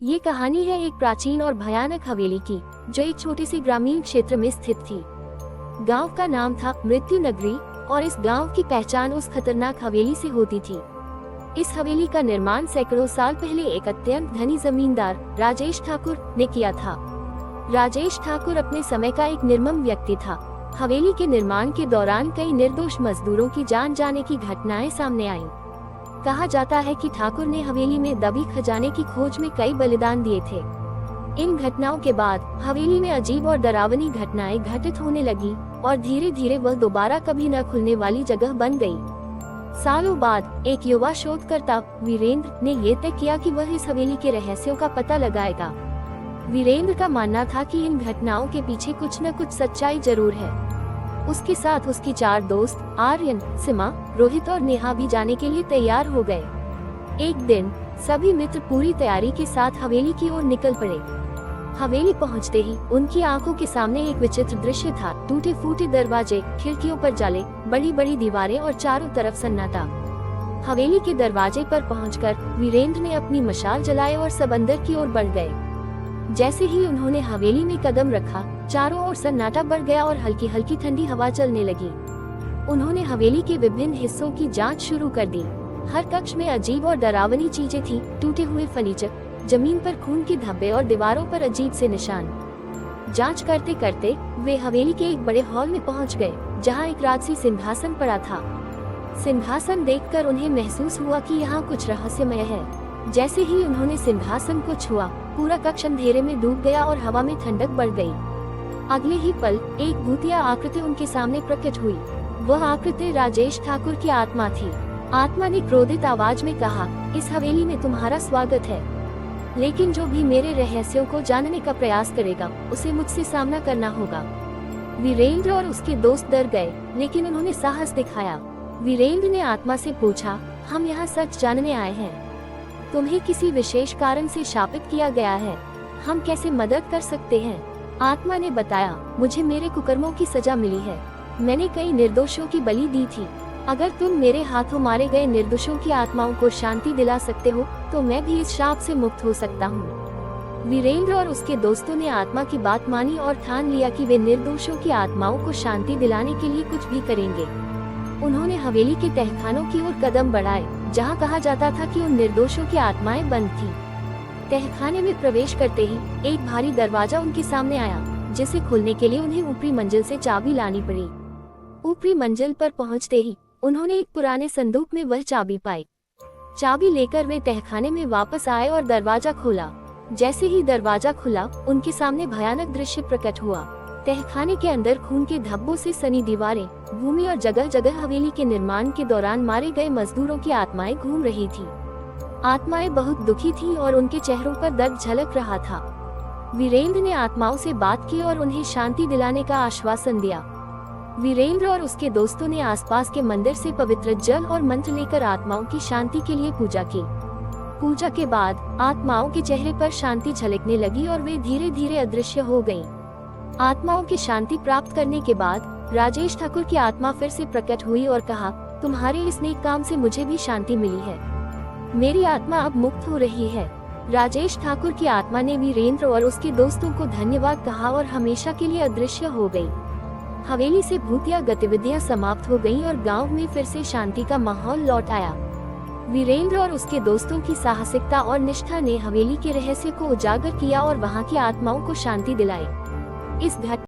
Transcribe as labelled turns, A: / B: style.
A: ये कहानी है एक प्राचीन और भयानक हवेली की, जो एक छोटे से ग्रामीण क्षेत्र में स्थित थी। गांव का नाम था मृत्यु नगरी और इस गांव की पहचान उस खतरनाक हवेली से होती थी। इस हवेली का निर्माण सैकड़ों साल पहले एक अत्यंत धनी जमींदार राजेश ठाकुर ने किया था। राजेश ठाकुर अपने समय का एक निर्मम व्यक्ति था। हवेली के निर्माण के दौरान कई निर्दोष मजदूरों की जान जाने की घटनाएं सामने आईं। कहा जाता है कि ठाकुर ने हवेली में दबी खजाने की खोज में कई बलिदान दिए थे। इन घटनाओं के बाद हवेली में अजीब और डरावनी घटनाएं घटित होने लगी और धीरे धीरे वह दोबारा कभी न खुलने वाली जगह बन गई। सालों बाद एक युवा शोधकर्ता वीरेंद्र ने ये तय किया कि वह इस हवेली के रहस्यों का पता लगाएगा। वीरेंद्र का मानना था कि इन घटनाओं के पीछे कुछ न कुछ सच्चाई जरूर है। उसके साथ उसकी 4 दोस्त आर्यन, सीमा, रोहित और नेहा भी जाने के लिए तैयार हो गए। एक दिन सभी मित्र पूरी तैयारी के साथ हवेली की ओर निकल पड़े। हवेली पहुंचते ही उनकी आंखों के सामने एक विचित्र दृश्य था। टूटे फूटे दरवाजे, खिड़कियों पर जाले, बड़ी बड़ी दीवारें और चारों तरफ सन्नाटा। हवेली के दरवाजे पर पहुंचकर वीरेंद्र ने अपनी मशाल जलाई और सब अंदर की ओर बढ़ गए। जैसे ही उन्होंने हवेली में कदम रखा, चारों ओर सन्नाटा बढ़ गया और हल्की हल्की ठंडी हवा चलने लगी। उन्होंने हवेली के विभिन्न हिस्सों की जांच शुरू कर दी। हर कक्ष में अजीब और डरावनी चीजें थी। टूटे हुए फर्नीचर, जमीन पर खून के धब्बे और दीवारों पर अजीब से निशान। जांच करते करते वे हवेली के एक बड़े हॉल में पहुंच गए, जहां एक राजसी सिंहासन पड़ा था। सिंहासन देखकर उन्हें महसूस हुआ कि यहाँ कुछ रहस्यमय है। जैसे ही उन्होंने सिंहासन को छुआ, पूरा कक्ष अंधेरे में डूब गया और हवा में ठंडक बढ़ गई। अगले ही पल एक भूतिया आकृति उनके सामने प्रकट हुई। वह आकृति राजेश ठाकुर की आत्मा थी। आत्मा ने क्रोधित आवाज में कहा, इस हवेली में तुम्हारा स्वागत है, लेकिन जो भी मेरे रहस्यों को जानने का प्रयास करेगा, उसे मुझसे सामना करना होगा। वीरेंद्र और उसके दोस्त डर गए, लेकिन उन्होंने साहस दिखाया। वीरेंद्र ने आत्मा से पूछा, हम यहाँ सच जानने आए हैं। तुम्हें किसी विशेष कारण से शापित किया गया है, हम कैसे मदद कर सकते हैं? आत्मा ने बताया, मुझे मेरे कुकर्मों की सजा मिली है। मैंने कई निर्दोषों की बलि दी थी। अगर तुम मेरे हाथों मारे गए निर्दोषों की आत्माओं को शांति दिला सकते हो, तो मैं भी इस शाप से मुक्त हो सकता हूँ। वीरेंद्र और उसके दोस्तों ने आत्मा की बात मानी और ठान लिया कि वे निर्दोषों की आत्माओं को शांति दिलाने के लिए कुछ भी करेंगे। उन्होंने हवेली के तहखानों की ओर कदम बढ़ाए, जहां कहा जाता था कि उन निर्दोषों की आत्माएं बंद थी। तहखाने में प्रवेश करते ही एक भारी दरवाजा उनके सामने आया, जिसे खोलने के लिए उन्हें ऊपरी मंजिल से चाबी लानी पड़ी। ऊपरी मंजिल पर पहुंचते ही उन्होंने एक पुराने संदूक में वह चाबी पाई। चाबी लेकर वे तहखाने में वापस आए और दरवाजा खोला। जैसे ही दरवाजा खुला, उनके सामने भयानक दृश्य प्रकट हुआ। तहखाने के अंदर खून के धब्बों से सनी दीवारें, भूमि और जगह जगह हवेली के निर्माण के दौरान मारे गए मजदूरों की आत्माएं घूम रही थी। आत्माएं बहुत दुखी थीं और उनके चेहरों पर दर्द झलक रहा था। वीरेंद्र ने आत्माओं से बात की और उन्हें शांति दिलाने का आश्वासन दिया। वीरेंद्र और उसके दोस्तों ने आसपास के मंदिर से पवित्र जल और मंत्र लेकर आत्माओं की शांति के लिए पूजा की। पूजा के बाद आत्माओं के चेहरे पर शांति झलकने लगी और वे धीरे धीरे अदृश्य हो गयीं। आत्माओं की शांति प्राप्त करने के बाद राजेश ठाकुर की आत्मा फिर से प्रकट हुई और कहा, तुम्हारे इस नेक काम से मुझे भी शांति मिली है। मेरी आत्मा अब मुक्त हो रही है। राजेश ठाकुर की आत्मा ने वीरेंद्र और उसके दोस्तों को धन्यवाद कहा और हमेशा के लिए अदृश्य हो गई। हवेली से भूतिया गतिविधियां समाप्त हो गईं और गांव में फिर से शांति का माहौल लौट आया। वीरेंद्र और उसके दोस्तों की साहसिकता और निष्ठा ने हवेली के रहस्य को उजागर किया और वहां की आत्माओं को शांति दिलाई। इस घटना